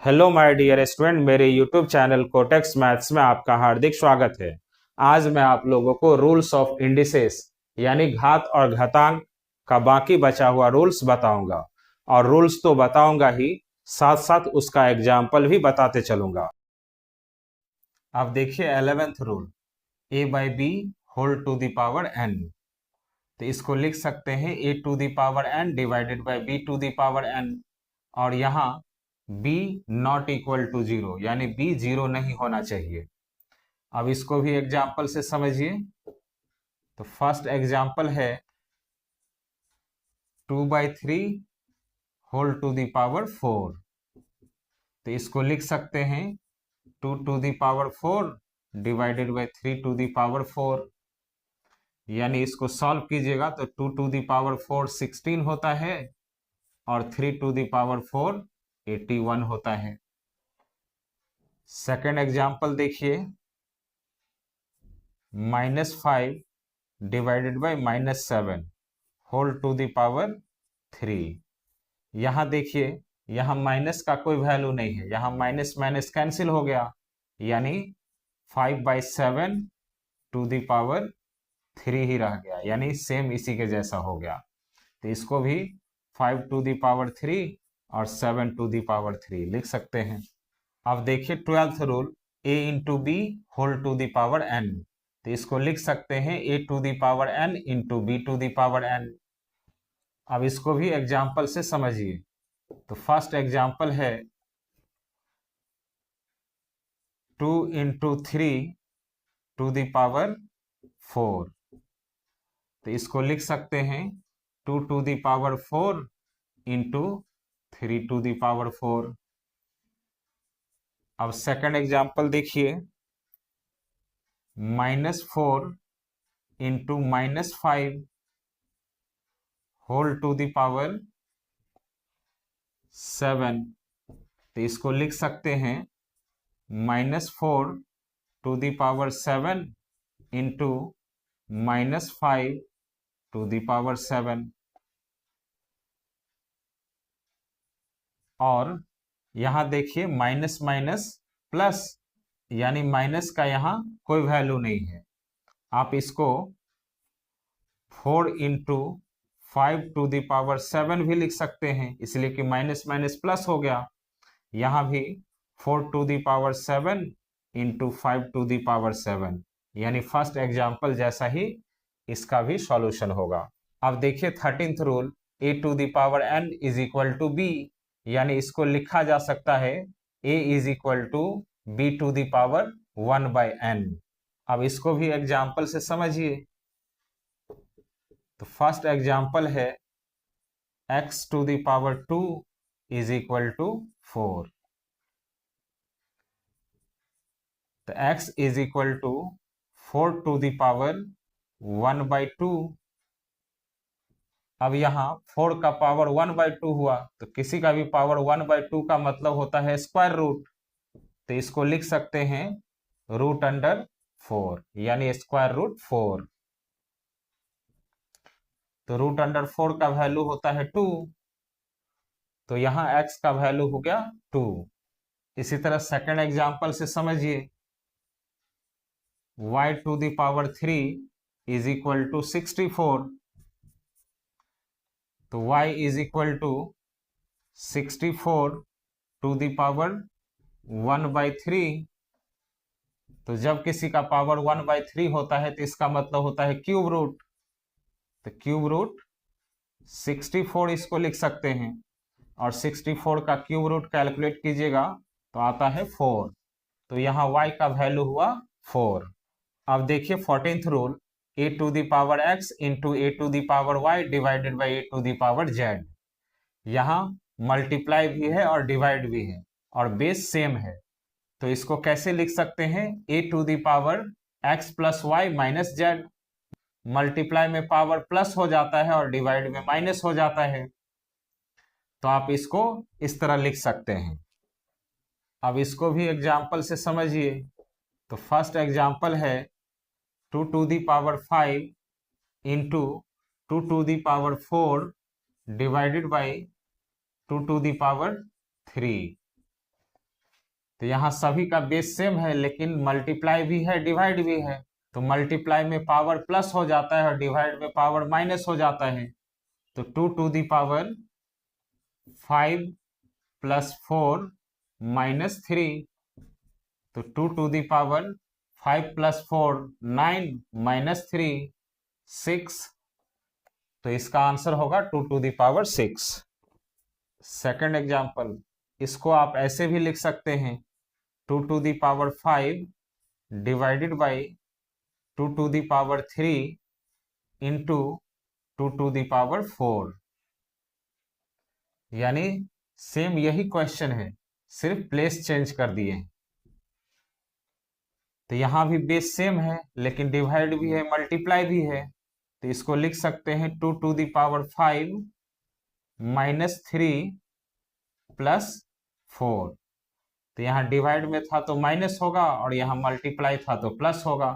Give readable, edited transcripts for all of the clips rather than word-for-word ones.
Hello my dear student, मेरे YouTube channel cortex maths में आपका हार्दिक स्वागत है। आज मैं आप लोगों को रूल्स ऑफ इंडिसेस यानी घात और घातांक का बाकी बचा हुआ रूल्स बताऊंगा। और रूल्स तो बताऊंगा ही, साथ साथ उसका एग्जाम्पल भी बताते चलूंगा। अब देखिए 11th rule, a/b whole to the power n। तो इसको लिख सकते हैं a to the power n divided by b to the power n। और यहाँ b not equal to zero, यानी b जीरो नहीं होना चाहिए। अब इसको भी एग्जाम्पल से समझिए। तो फर्स्ट एग्जाम्पल है 2/3 होल टू द पावर 4। तो इसको लिख सकते हैं 2 to the power 4 divided by 3 to the power 4। यानी इसको सॉल्व कीजिएगा तो 2 टू द पावर 4 16 होता है और 3 टू द पावर 4 81 होता है। सेकेंड एग्जाम्पल देखिए, -5 divided by -7 whole to the power 3। यहां देखिए, यहां माइनस का कोई वैल्यू नहीं है, यहां माइनस माइनस कैंसिल हो गया, यानी 5/7 टू द पावर 3 ही रह गया, यानी सेम इसी के जैसा हो गया। तो इसको भी 5 टू द पावर 3 और 7 टू द पावर 3 लिख सकते हैं। अब देखिए 12th rule, a into B whole to the power n। तो इसको लिख सकते हैं a to the power n into B to the power n। अब इसको भी एग्जाम्पल से समझिए। तो फर्स्ट एग्जाम्पल है 2 इंटू 3 टू द पावर 4। तो इसको लिख सकते हैं 2 to the power 4 into 3 to the power 4। अब सेकंड एग्जाम्पल देखिए, -4 into -5 whole to the power 7। तो इसको लिख सकते हैं -4 to the power 7 into -5 to the power 7। और यहां देखिए माइनस माइनस प्लस, यानी माइनस का यहां कोई वैल्यू नहीं है। आप इसको 4 इंटू 5 टू द पावर 7 भी लिख सकते हैं, इसलिए कि माइनस माइनस प्लस हो गया। यहां भी 4 to the power 7 into 5 to the power 7, यानी फर्स्ट एग्जाम्पल जैसा ही इसका भी सॉल्यूशन होगा। अब देखिए 13th rule, a to the power n is equal to b। यानी इसको लिखा जा सकता है a is equal to b to the power 1/n। अब इसको भी एग्जाम्पल से समझिए। तो फर्स्ट एग्जाम्पल है x to the power 2 is equal to 4। तो x is equal to 4 to the power 1/2। अब यहाँ 4 का पावर 1/2 हुआ, तो किसी का भी पावर 1/2 का मतलब होता है स्क्वायर रूट। तो इसको लिख सकते हैं √4, यानी स्क्वायर रूट 4। तो √4 का वैल्यू होता है 2। तो यहाँ x का वैल्यू हो गया 2। इसी तरह सेकंड एग्जांपल से समझिए, y to the power 3 is equal to 64। तो y is equal to 64 to the power 1/3। तो जब किसी का पावर 1/3 होता है तो इसका मतलब होता है क्यूब रूट। तो क्यूब रूट 64 इसको लिख सकते हैं, और 64 का क्यूब रूट कैलकुलेट कीजिएगा तो आता है 4। तो यहाँ y का वैल्यू हुआ 4। अब देखिए 14th rule, a to the power x into a to the power y divided by a to the power z। यहाँ मल्टीप्लाई भी है और डिवाइड भी है और बेस सेम है। तो इसको कैसे लिख सकते हैं, a to the power x plus y minus z. Multiply में पावर प्लस हो जाता है और डिवाइड में माइनस हो जाता है, तो आप इसको इस तरह लिख सकते हैं। अब इसको भी एग्जाम्पल से समझिए। तो फर्स्ट एग्जाम्पल है 2 to the power 5 into 2 to the power 4 divided by 2 to the power 3। तो यहाँ सभी का बेस सेम है, लेकिन मल्टीप्लाई भी है, डिवाइड भी है। तो मल्टीप्लाई में पावर प्लस हो जाता है और डिवाइड में पावर माइनस हो जाता है। तो 2 to the power 5 plus 4 minus 3, तो 2 to the power 5 plus 4 9 minus 3 6। तो इसका आंसर होगा 2 to the power 6। Second example, इसको आप ऐसे भी लिख सकते हैं 2 to the power 5 divided by 2 to the power 3 into 2 to the power 4। यानी सेम यही क्वेश्चन है, सिर्फ प्लेस चेंज कर दिए। तो यहां भी बेस सेम है, लेकिन डिवाइड भी है, मल्टीप्लाई भी है। तो इसको लिख सकते हैं 2 to the power 5 minus 3 plus 4। तो यहाँ डिवाइड में था तो माइनस होगा और यहाँ मल्टीप्लाई था तो प्लस होगा।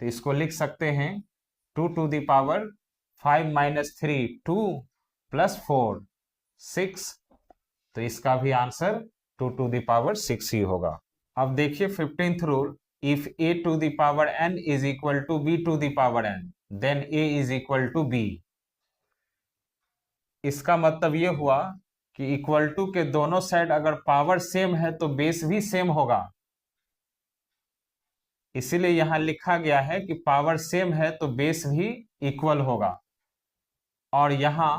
तो इसको लिख सकते हैं 2 to the power 5 minus 3 2 plus 4 6। तो इसका भी आंसर 2 टू दी पावर 6 ही होगा। अब देखिए 15th rule, if a to the power n is equal to b to the power n then a is equal to b। इसका मतलब ये हुआ कि इक्वल टू के दोनों साइड अगर पावर सेम है तो बेस भी सेम होगा। इसीलिए यहां लिखा गया है कि पावर सेम है तो बेस भी इक्वल होगा। और यहां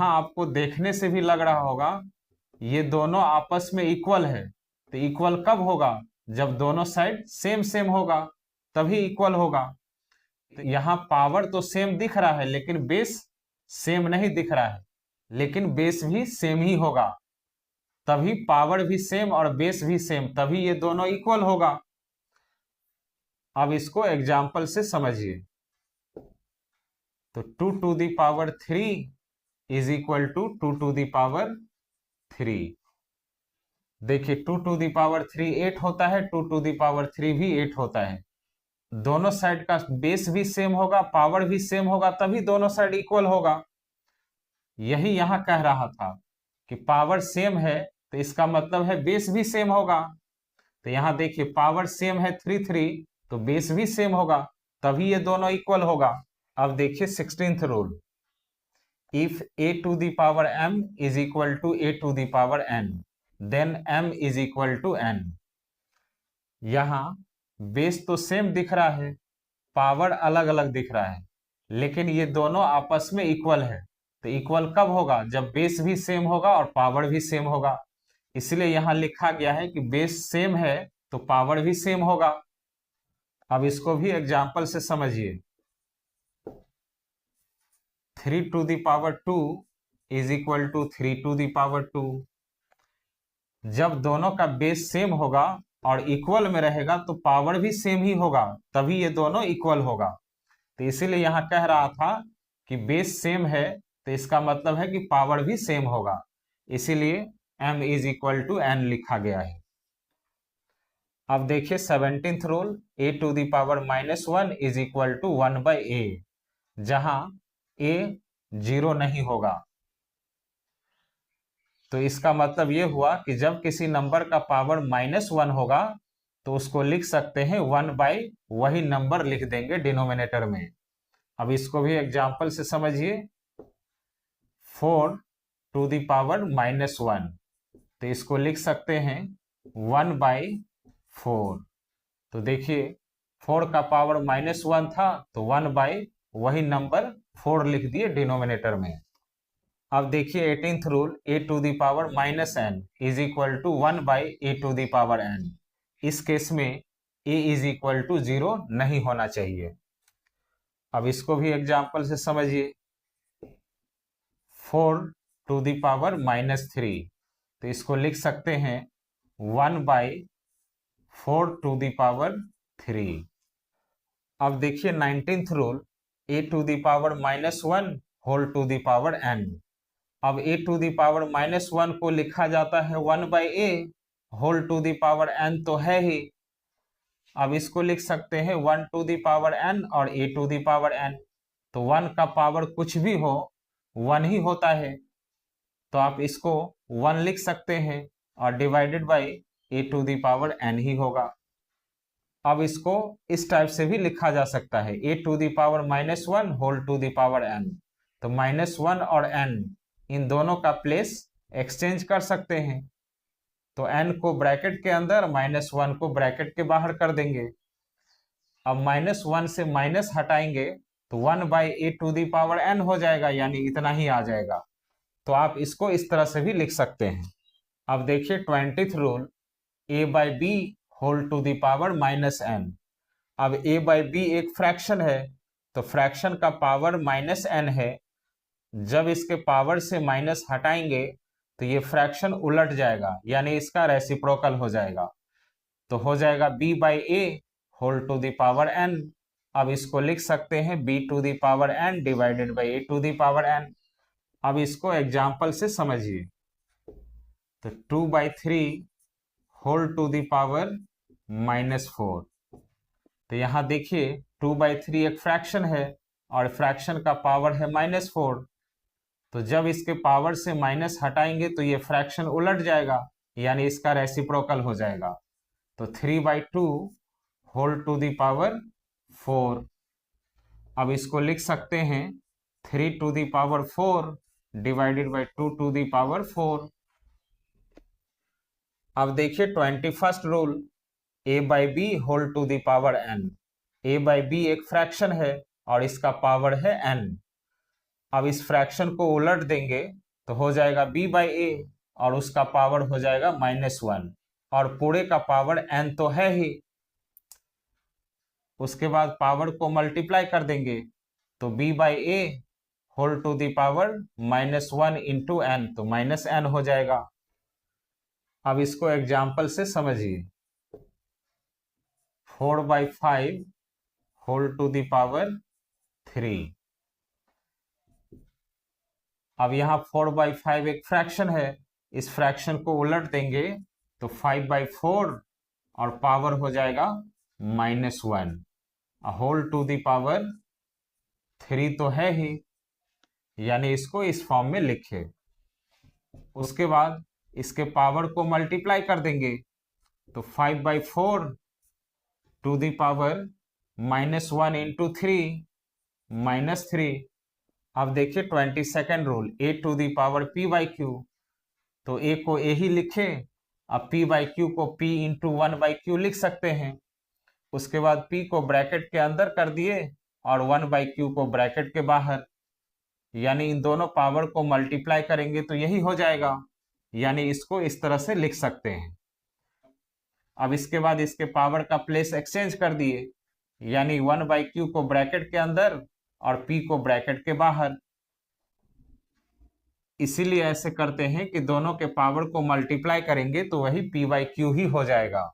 आपको देखने से भी लग रहा होगा ये दोनों आपस में इक्वल है। तो इक्वल कब होगा? जब दोनों साइड सेम सेम होगा, तभी इक्वल होगा। तो यहाँ पावर तो सेम दिख रहा है लेकिन बेस सेम नहीं दिख रहा है, लेकिन बेस भी सेम ही होगा। तभी पावर भी सेम और बेस भी सेम, तभी ये दोनों इक्वल होगा। अब इसको एग्जाम्पल से समझिए। तो 2 to the power 3 is equal to 2 to the power 3। देखिए 2 टू दी पावर 3 8 होता है, 2 टू दी पावर 3 भी 8 होता है। दोनों साइड का बेस भी सेम होगा, पावर भी सेम होगा, तभी दोनों साइड इक्वल होगा। यही यहां कह रहा था कि पावर सेम है तो इसका मतलब है बेस भी सेम होगा। तो यहां देखिए पावर सेम है 3 3, तो बेस भी सेम होगा, तभी ये दोनों इक्वल होगा। अब देखिए 16th rule, if a to the power m is equal to a to the power n then m is equal to n। यहां बेस तो सेम दिख रहा है, पावर अलग अलग दिख रहा है, लेकिन ये दोनों आपस में इक्वल है। तो इक्वल कब होगा? जब बेस भी सेम होगा और पावर भी सेम होगा। इसलिए यहां लिखा गया है कि बेस सेम है तो पावर भी सेम होगा। अब इसको भी एग्जाम्पल से समझिए। 3 to the power 2 is equal to 3 to the power 2। जब दोनों का बेस सेम होगा और इक्वल में रहेगा तो पावर भी सेम ही होगा, तभी ये दोनों इक्वल होगा। तो इसीलिए यहां कह रहा था कि बेस सेम है तो इसका मतलब है कि पावर भी सेम होगा, इसीलिए m is equal to n लिखा गया है। अब देखिए 17th rule, a to the power minus 1 is equal to 1 by a, जहां a 0 नहीं होगा। तो इसका मतलब ये हुआ कि जब किसी नंबर का पावर -1 होगा तो उसको लिख सकते हैं 1 बाई वही नंबर लिख देंगे डिनोमिनेटर में। अब इसको भी एग्जाम्पल से समझिए। 4 टू दी पावर -1, तो इसको लिख सकते हैं 1 बाई 4। तो देखिए 4 का पावर -1 था तो 1 बाई वही नंबर 4 लिख दिए डिनोमिनेटर में। अब देखिए 18th rule, a to the power -n is equal to 1 by a to the power n। इस केस में a इज इक्वल टू 0 नहीं होना चाहिए। अब इसको भी एग्जाम्पल से समझिए। 4 टू दी पावर -3, तो इसको लिख सकते हैं 1 बाई 4 टू दी पावर 3। अब देखिए 19th rule, a to the power -1 whole to the power n। अब a टू दी पावर -1 को लिखा जाता है 1 by a, whole to the power n तो है ही। अब इसको लिख सकते हैं 1 टू दी पावर n और a to the power n। तो 1 का पावर कुछ भी हो 1 ही होता है, तो आप इसको 1 लिख सकते हैं और divided by a to the power n ही होगा। अब इसको इस टाइप से भी लिखा जा सकता है, a to the power -1 whole to the power n. तो -1 और एन इन दोनों का प्लेस एक्सचेंज कर सकते हैं। तो एन को ब्रैकेट के अंदर, -1 को ब्रैकेट के बाहर कर देंगे। अब -1 से माइनस हटाएंगे तो 1/a to the power n हो जाएगा, यानी इतना ही आ जाएगा। तो आप इसको इस तरह से भी लिख सकते हैं। अब देखिए 20th rule, a/b whole to the power -n। अब a/b एक फ्रैक्शन है, तो फ्रैक्शन का पावर -n है। जब इसके पावर से माइनस हटाएंगे तो ये फ्रैक्शन उलट जाएगा, यानी इसका रेसिप्रोकल हो जाएगा। तो हो जाएगा b/a whole to the power n। अब इसको लिख सकते हैं b to the power n divided by a to the power n। अब इसको एग्जाम्पल से समझिए। तो 2/3 होल टू दी पावर -4। तो यहां देखिए 2/3 एक फ्रैक्शन है और फ्रैक्शन का पावर है -4। तो जब इसके पावर से माइनस हटाएंगे तो ये फ्रैक्शन उलट जाएगा, यानी इसका रेसिप्रोकल हो जाएगा। तो 3/2 होल टू दी पावर 4। अब इसको लिख सकते हैं 3 to the power 4 divided by 2 to the power 4। अब देखिए 21st rule, a/b whole to the power n। a/b एक फ्रैक्शन है और इसका पावर है n। अब इस फ्रैक्शन को उलट देंगे तो हो जाएगा b/a और उसका पावर हो जाएगा -1 और पूरे का पावर n तो है ही। उसके बाद पावर को मल्टीप्लाई कर देंगे तो b/a whole to the power -1 into n, तो -n हो जाएगा। अब इसको एग्जाम्पल से समझिए। 4/5 होल टू दी पावर 3। अब यहाँ 4/5 एक फ्रैक्शन है, इस फ्रैक्शन को उलट देंगे तो 5/4 और पावर हो जाएगा -1 होल टू दी पावर 3 तो है ही, यानी इसको इस फॉर्म में लिखे। उसके बाद इसके पावर को मल्टीप्लाई कर देंगे तो 5/4 टू दी पावर -1 इंटू 3 -3। अब देखिए 22nd rule, a to the power p/q। तो a को a ही लिखे, अब p/q को p इंटू 1/q लिख सकते हैं। उसके बाद p को ब्रैकेट के अंदर कर दिए और 1/q को ब्रैकेट के बाहर, यानी इन दोनों पावर को मल्टीप्लाई करेंगे तो यही हो जाएगा, यानी इसको इस तरह से लिख सकते हैं। अब इसके बाद इसके पावर का प्लेस एक्सचेंज कर दिए, यानी 1/q को ब्रैकेट के अंदर और p को ब्रैकेट के बाहर। इसीलिए ऐसे करते हैं कि दोनों के पावर को मल्टीप्लाई करेंगे तो वही p/q ही हो जाएगा,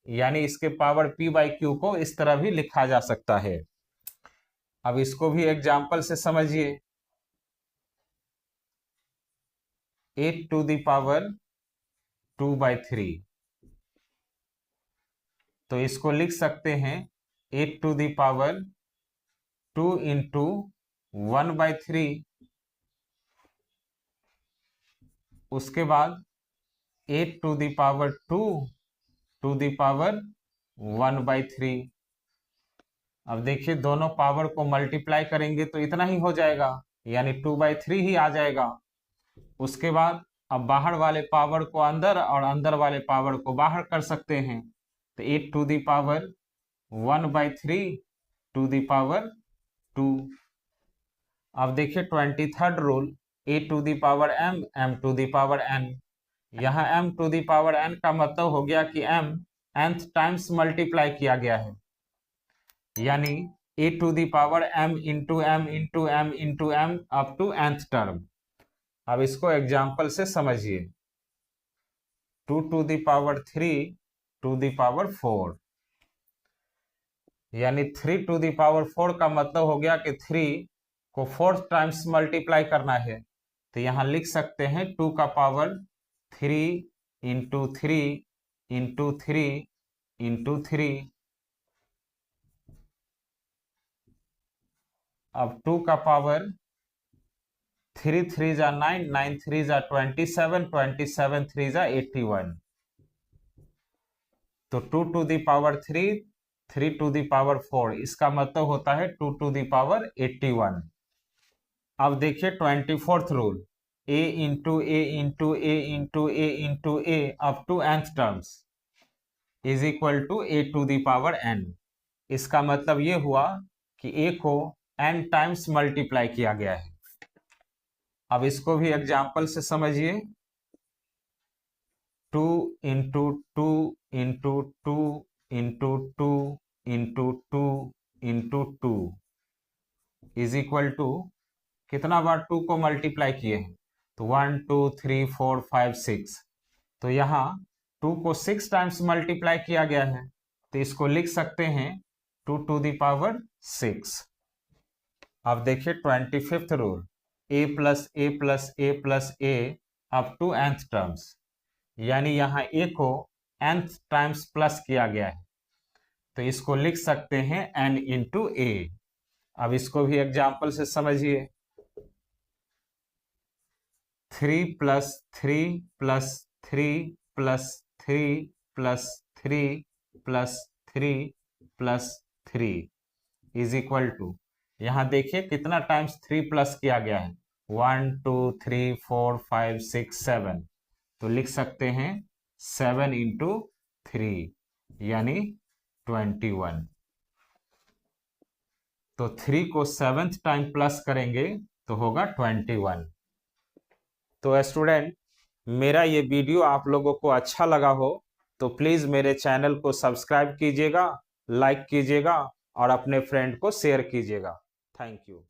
यानी इसके पावर p/q को इस तरह भी लिखा जा सकता है। अब इसको भी एग्जाम्पल से समझिए। 8 टू दी पावर 2/3। तो इसको लिख सकते हैं 8 टू दी पावर 2 इंटू 1/3। उसके बाद 8 to the power 2 to the power 1/3। अब देखिए दोनों पावर को मल्टीप्लाई करेंगे तो इतना ही हो जाएगा, यानी 2/3 ही आ जाएगा। उसके बाद अब बाहर वाले पावर को अंदर और अंदर वाले पावर को बाहर कर सकते हैं। तो 8 to the power 1/3 to the power 2। अब देखिए 23rd rule, a to the power m, m to the power n। यहाँ m to the power n का मतलब हो गया कि m nth टाइम्स मल्टीप्लाई किया गया है, यानी a to the power m into m into m into m up to nth term. अब इसको एग्जाम्पल से समझिए। 2 to the power 3 to the power 4, यानी 3 टू दी पावर 4 का मतलब हो गया कि 3 को 4 टाइम्स मल्टीप्लाई करना है। तो यहां लिख सकते हैं 2 का पावर 3 इंटू 3 इंटू 3 इंटू 3। अब 2 का पावर 3 3 जा 9, 9 3 जा 27, 27 3 जा 81। तो 2 to the power 3, 3 to the power 4, इसका मतलब होता है 2 टू दी पावर 81। अब देखिए 24th rule, a into a into a into a into a up to nth terms is equal to a to the power n। इसका मतलब ये हुआ कि a को n टाइम्स मल्टीप्लाई किया गया है। अब इसको भी एग्जाम्पल से समझिए, 2 into two into two into two into two into two is equal to, कितना बार 2 को मल्टीप्लाई किए हैं, तो 1 2 3 4 5 6, तो यहाँ 2 को 6 टाइम्स मल्टीप्लाई किया गया है, तो इसको लिख सकते हैं 2 टू दी पावर 6। अब देखिए 25th rule, a plus a plus a plus a up to nth terms, यानी यहाँ a को nth टाइम्स प्लस किया गया है, तो इसको लिख सकते हैं n इंटू ए। अब इसको भी एग्जाम्पल से समझिए, 3 plus 3 plus 3 plus 3 plus 3 plus 3 plus 3 is equal to, यहाँ देखिए कितना टाइम्स 3 प्लस किया गया है, 1 2 3 4 5 6 7, तो लिख सकते हैं 7 इंटू 3 यानी 21। तो 3 को 7th टाइम प्लस करेंगे तो होगा 21। तो स्टूडेंट, मेरा ये वीडियो आप लोगों को अच्छा लगा हो तो प्लीज़ मेरे चैनल को सब्सक्राइब कीजिएगा, लाइक कीजिएगा और अपने फ्रेंड को शेयर कीजिएगा। Thank you.